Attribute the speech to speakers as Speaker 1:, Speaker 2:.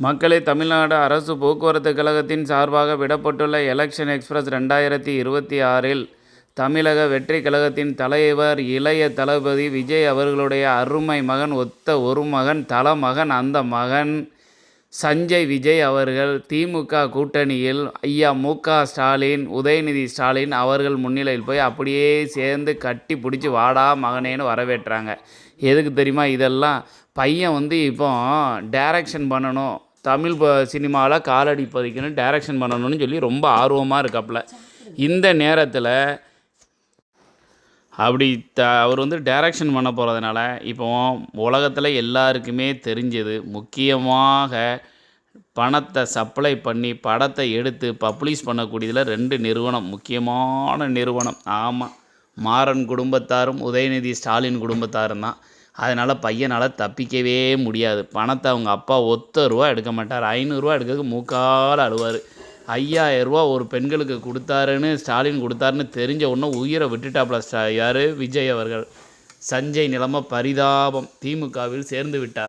Speaker 1: மக்களே, தமிழ்நாடு அரசு போக்குவரத்து கழகத்தின் சார்பாக விடப்பட்டுள்ள எலெக்ஷன் எக்ஸ்பிரஸ் 2026இல் தமிழக வெற்றிக் கழகத்தின் தலைவர் இளைய தளபதி விஜய் அவர்களுடைய அருமை மகன், ஒத்த ஒரு மகன், தலமகன். அந்த மகன் சஞ்சய் விஜய் அவர்கள் திமுக கூட்டணியில் ஐயா மு.க. ஸ்டாலின், உதயநிதி ஸ்டாலின் அவர்கள் முன்னிலையில் போய் அப்படியே சேர்ந்து கட்டி பிடிச்சி வாடா மகனேன்னு வரவேற்றாங்க. எதுக்கு தெரியுமா? இதெல்லாம் பையன் இப்போ டைரக்ஷன் பண்ணணும், தமிழ் சினிமாவில் காலடி பதிக்கணும், டைரக்ஷன் பண்ணணும்னு சொல்லி ரொம்ப ஆர்வமாக இருக்காப்புல. இந்த நேரத்தில் அப்படி அவர் டைரக்ஷன் பண்ண போகிறதுனால இப்போ உலகத்தில் எல்லாருக்குமே தெரிஞ்சது, முக்கியமாக பணத்தை சப்ளை பண்ணி படத்தை எடுத்து பப்ளிஷ் பண்ணக்கூடியதில் 2 நிறுவனம், முக்கியமான நிறுவனம். ஆமாம், மாறன் குடும்பத்தாரும் உதயநிதி ஸ்டாலின் குடும்பத்தாரும் தான். அதனால் பையனால் தப்பிக்கவே முடியாது. பணத்தை அவங்க அப்பா ஒத்த ரூபா எடுக்க மாட்டார். 500 ரூபா எடுக்கிறதுக்கு மூக்கால் அழுவார். 5000 ரூபா ஒரு பெண்களுக்கு கொடுத்தாருன்னு ஸ்டாலின் கொடுத்தாருன்னு தெரிஞ்ச உடனே உயிரை விட்டுட்டாப்புல. யார்? விஜய் அவர்கள். சஞ்சய் நிலைமை பரிதாபம். திமுகவில் சேர்ந்து விட்டார்.